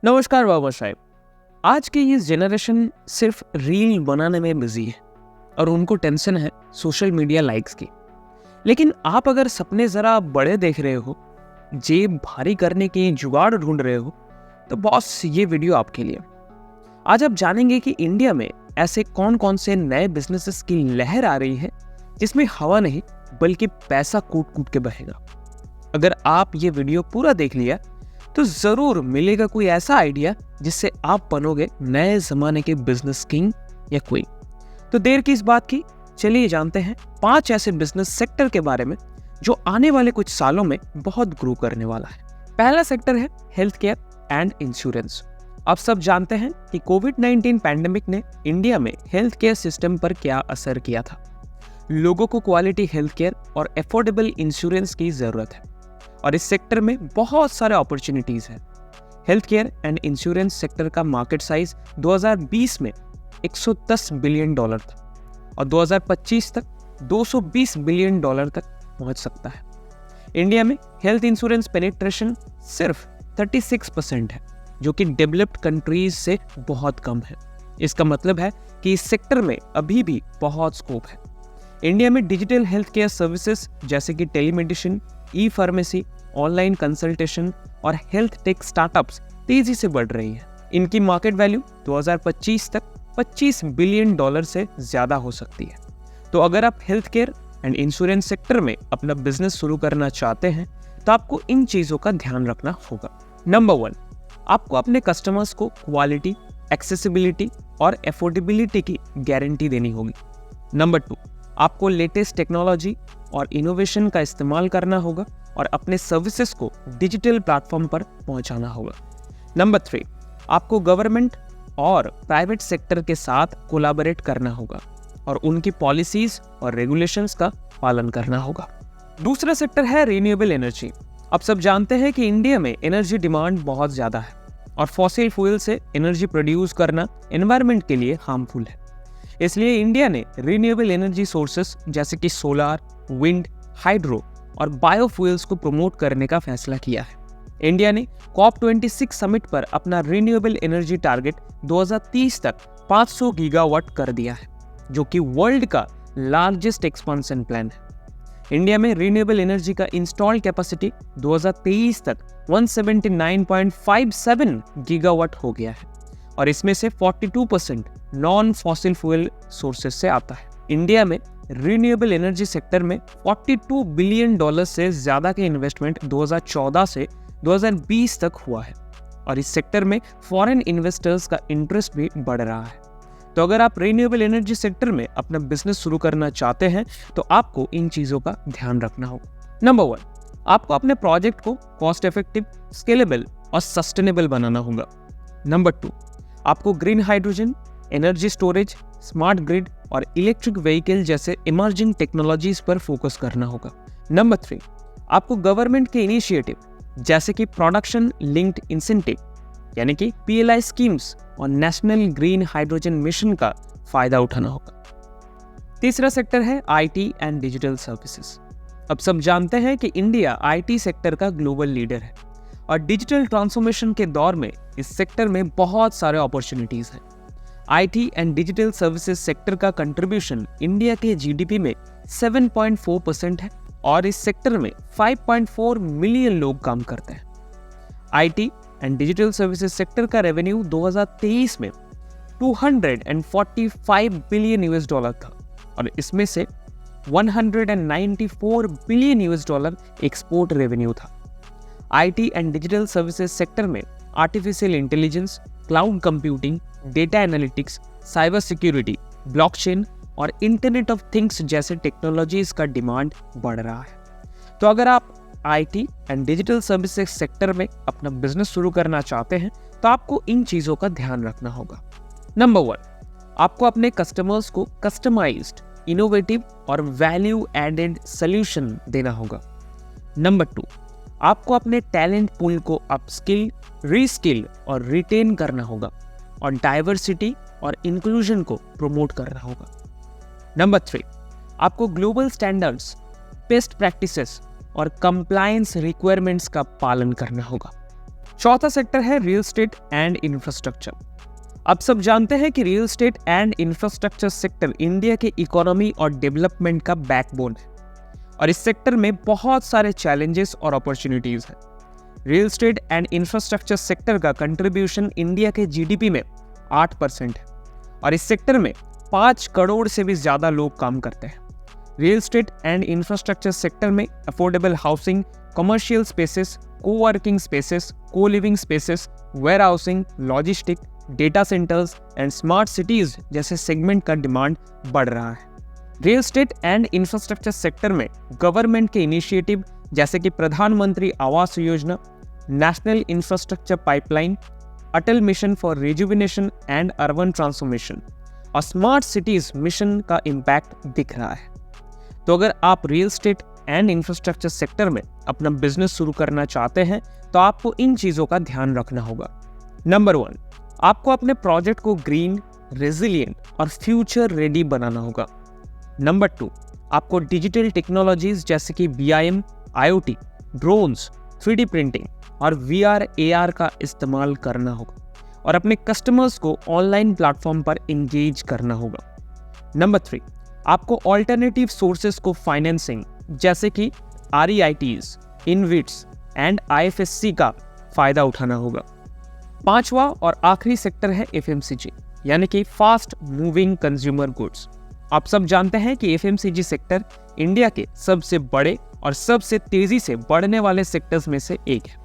नमस्कार बाबा साहब। आज की ये जनरेशन सिर्फ रील बनाने में बिजी है और उनको टेंशन है सोशल मीडिया लाइक्स की। लेकिन आप अगर सपने ज़रा बड़े देख रहे हो, जेब भारी करने की जुगाड़ ढूंढ रहे हो, तो बॉस ये वीडियो आपके लिए। आज आप जानेंगे कि इंडिया में ऐसे कौन कौन से नए बिजनेसेस की लहर आ रही है जिसमें हवा नहीं बल्कि पैसा कूट कूट के बहेगा। अगर आप ये वीडियो पूरा देख लिया तो जरूर मिलेगा कोई ऐसा आइडिया जिससे आप बनोगे नए जमाने के बिजनेस किंग या क्वीन। तो देर की इस बात की, चलिए जानते हैं 5 ऐसे बिजनेस सेक्टर के बारे में जो आने वाले कुछ सालों में बहुत ग्रो करने वाला है। पहला सेक्टर है हेल्थ केयर एंड इंश्योरेंस। आप सब जानते हैं कि कोविड-19 पैंडेमिक ने इंडिया में हेल्थ केयर सिस्टम पर क्या असर किया था। लोगों को क्वालिटी हेल्थ केयर और अफोर्डेबल इंश्योरेंस की जरूरत है और इस सेक्टर में बहुत सारे अपॉर्चुनिटीज हैं। Health care and insurance sector का मार्केट साइज 2020 में $110 बिलियन था और 2025 तक $220 बिलियन तक पहुंच सकता है। इंडिया में हेल्थ इंश्योरेंस पेनिट्रेशन सिर्फ 36% है, जो कि डेवलप्ड कंट्रीज से बहुत कम है। इसका मतलब है कि इस सेक्टर में अभी भी बहुत स्कोप है। इंडिया में डिजिटल हेल्थ केयर सर्विसेज जैसे कि टेलीमेडिसिन, ई फार्मेसी, ऑनलाइन कंसल्टेशन और हेल्थ टेक स्टार्टअप्स तेजी से बढ़ रही है। इनकी मार्केट वैल्यू 2025 तक $25 बिलियन से ज्यादा हो सकती है। तो अगर आप health care and insurance sector में अपना बिजनेस शुरू करना चाहते हैं तो आपको इन चीजों का ध्यान रखना होगा। नंबर 1, आपको अपने कस्टमर्स को क्वालिटी, एक्सेसिबिलिटी और अफोर्डेबिलिटी की गारंटी देनी होगी। नंबर 2, आपको लेटेस्ट टेक्नोलॉजी और इनोवेशन का इस्तेमाल करना होगा और अपने सर्विसेज को डिजिटल प्लेटफॉर्म पर पहुंचाना होगा। नंबर 3, आपको गवर्नमेंट और प्राइवेट सेक्टर के साथ कोलैबोरेट करना होगा और उनकी पॉलिसीज और रेगुलेशंस का पालन करना होगा। दूसरा सेक्टर है रिन्यूएबल एनर्जी। आप सब जानते हैं कि इंडिया में एनर्जी डिमांड बहुत ज्यादा है और फॉसिल फ्यूल से एनर्जी प्रोड्यूस करना एनवायरनमेंट के लिए हार्मफुल है। इसलिए इंडिया ने रिन्यूएबल एनर्जी सोर्सेस जैसे कि सोलार, विंड, हाइड्रो और बायोफ्यूल्स को प्रमोट करने का फैसला किया है। इंडिया ने COP26 समिट पर अपना रिन्यूएबल एनर्जी टारगेट 2030 तक 500 गीगावाट कर दिया है, जो कि वर्ल्ड का लार्जेस्ट एक्सपेंशन प्लान है। इंडिया में रिन्यूएबल एनर्जी का इंस्टॉल्ड कैपेसिटी 2023 तक 179.57 गीगावाट हो गया है और इसमें से 42% नॉन फॉसिल फ्यूल सोर्सेज से आता है। इंडिया में रिन्यूएबल एनर्जी सेक्टर में $42 बिलियन से ज्यादा के इन्वेस्टमेंट 2014 से 2020 तक हुआ है और इस सेक्टर में फॉरेन इन्वेस्टर्स का इंटरेस्ट भी बढ़ रहा है। तो अगर आप रिन्यूएबल एनर्जी सेक्टर में अपना बिजनेस शुरू करना चाहते हैं तो आपको इन चीजों का ध्यान रखना होगा। नंबर 1, आपको अपने प्रोजेक्ट को कॉस्ट इफेक्टिव, स्केलेबल और सस्टेनेबल बनाना होगा। नंबर 2, आपको green hydrogen, energy storage, smart grid और इलेक्ट्रिक व्हीकल जैसे इमर्जिंग टेक्नोलॉजीज पर फोकस करना होगा। नंबर 3, आपको गवर्नमेंट के इनिशिएटिव जैसे कि प्रोडक्शन लिंक्ड इंसेंटिव यानी कि PLI स्कीम्स और नेशनल ग्रीन हाइड्रोजन मिशन का फायदा उठाना होगा। तीसरा सेक्टर है IT एंड डिजिटल सर्विसेज। अब सब जानते हैं कि इंडिया IT सेक्टर का ग्लोबल लीडर है और डिजिटल ट्रांसफॉर्मेशन के दौर में इस सेक्टर में बहुत सारे अपॉर्चुनिटीज हैं। IT and digital services sector का कंट्रीब्यूशन इंडिया के GDP में 7.4% है और इस सेक्टर में 5.4 मिलियन लोग काम करते हैं। IT and digital services sector का रेवेन्यू 2023 में $245 बिलियन था और इसमें से $194 बिलियन एक्सपोर्ट रेवेन्यू था। IT and digital services sector में artificial intelligence, cloud computing, data analytics, cyber security, blockchain और इंटरनेट ऑफ थिंग्स जैसे टेक्नोलॉजीज का डिमांड बढ़ रहा है। तो अगर आप IT and digital services sector में अपना बिजनेस शुरू करना चाहते हैं तो आपको इन चीजों का ध्यान रखना होगा। नंबर 1, आपको अपने कस्टमर्स को कस्टमाइज्ड, इनोवेटिव और वैल्यू एडेड सॉल्यूशन देना होगा। नंबर 2, आपको अपने टैलेंट पूल को अपस्किल, रीस्किल और रिटेन करना होगा और डाइवर्सिटी और इंक्लूजन को प्रमोट करना होगा। नंबर 3, आपको ग्लोबल स्टैंडर्ड्स, बेस्ट प्रैक्टिसेस और कंप्लायंस रिक्वायरमेंट्स का पालन करना होगा। चौथा सेक्टर है रियल एस्टेट एंड इंफ्रास्ट्रक्चर। अब सब जानते हैं कि real estate and infrastructure sector India के इकोनॉमी और डेवलपमेंट का बैकबोन है और इस सेक्टर में बहुत सारे चैलेंजेस और अपॉर्चुनिटीज हैं। Real estate and infrastructure sector का कंट्रीब्यूशन इंडिया के जीडीपी में 8% है और इस सेक्टर में 5 करोड़ से भी ज्यादा लोग काम करते हैं। Real estate and infrastructure sector में affordable housing, commercial spaces, coworking spaces, co living spaces, warehousing, logistic, data centres and smart cities जैसे सेगमेंट का डिमांड बढ़ रहा है। Real estate and infrastructure sector में गवर्नमेंट के इनिशिएटिव जैसे कि प्रधानमंत्री आवास योजना, national infrastructure pipeline, Atal mission for rejuvenation and urban transformation और स्मार्ट सिटीज मिशन का इम्पैक्ट दिख रहा है। तो अगर आप real estate and infrastructure sector में अपना बिजनेस शुरू करना चाहते हैं तो आपको इन चीजों का ध्यान रखना होगा। नंबर 1, आपको अपने प्रोजेक्ट को ग्रीन, रेजिलिएंट और फ्यूचर रेडी बनाना होगा। नंबर 2, आपको डिजिटल टेक्नोलॉजीज जैसे कि BIM, IoT, drones, 3D printing और VR, AR का इस्तेमाल करना होगा और अपने कस्टमर्स को ऑनलाइन प्लेटफॉर्म पर एंगेज करना होगा। नंबर 3, आपको ऑल्टरनेटिव सोर्सेस को फाइनेंसिंग जैसे कि REITs, InvITs एंड IFSC का फायदा उठाना होगा। पांचवा और आखिरी सेक्टर है FMCG यानी कि फास्ट मूविंग कंज्यूमर गुड्स। आप सब जानते हैं कि FMCG सेक्टर इंडिया के सबसे बड़े और सबसे तेजी से बढ़ने वाले सेक्टर्स में से एक है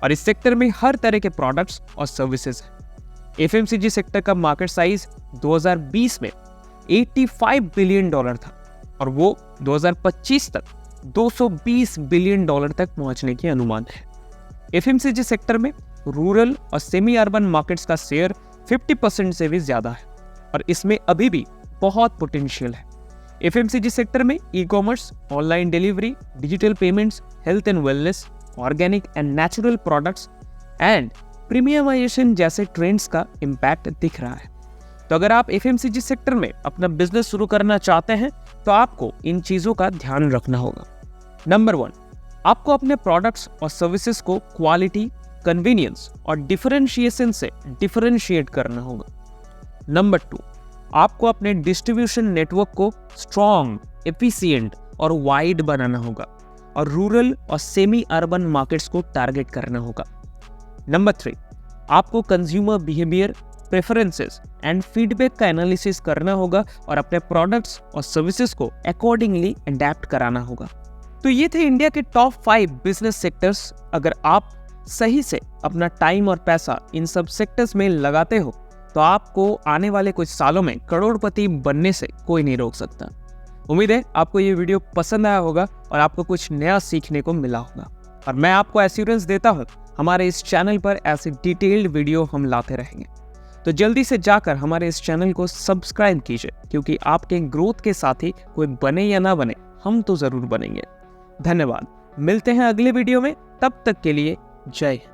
और इस सेक्टर में हर तरह के प्रोडक्ट्स और सर्विसेज हैं। FMCG सेक्टर का मार्केट साइज 2020 में $85 बिलियन था और वो 2025 तक $220 बिलियन तक पहुंचने की अनुमान है। FMCG सेक्टर में रूरल और सेमी अर्बन मार्केट्स का शेयर 50% से भी ज्यादा है और इसमें अभी भी बहुत पोटेंशियल है। FMCG सेक्टर में e-commerce, online delivery, digital payments, health and wellness, organic and natural products and premiumization जैसे ट्रेंड्स का इम्पैक्ट दिख रहा है। तो अगर आप FMCG सेक्टर में अपना बिजनेस शुरू करना चाहते हैं तो आपको इन चीजों का ध्यान रखना होगा। नंबर 1, आपको अपने प्रोडक्ट्स और सर्विसेज को क्वालिटी, कन्वीनियंस और डिफरेंशिएशन से डिफरेंशिएट करना होगा। नंबर 2, आपको अपने डिस्ट्रीब्यूशन नेटवर्क को स्ट्रॉन्ग, एफिशिएंट और वाइड बनाना होगा और रूरल और सेमी अर्बन मार्केट्स को टारगेट करना होगा। नंबर 3, आपको consumer behaviour, preferences and feedback का एनालिसिस करना होगा और अपने प्रोडक्ट्स और सर्विसेज को अकॉर्डिंगली अडैप्ट कराना होगा। तो ये थे इंडिया के टॉप 5 बिजनेस सेक्टर्स। अगर आप सही से अपना टाइम और पैसा इन सब सेक्टर्स में लगाते हो तो आपको आने वाले कुछ सालों में करोड़पति बनने से कोई नहीं रोक सकता। उम्मीद है आपको ये वीडियो पसंद आया होगा और आपको कुछ नया सीखने को मिला होगा और मैं आपको एश्योरेंस देता हूँ हमारे इस चैनल पर ऐसे डिटेल्ड वीडियो हम लाते रहेंगे। तो जल्दी से जाकर हमारे इस चैनल को सब्सक्राइब कीजिए क्योंकि आपके ग्रोथ के साथ ही कोई बने या ना बने, हम तो जरूर बनेंगे। धन्यवाद, मिलते हैं अगले वीडियो में, तब तक के लिए जय हिंद।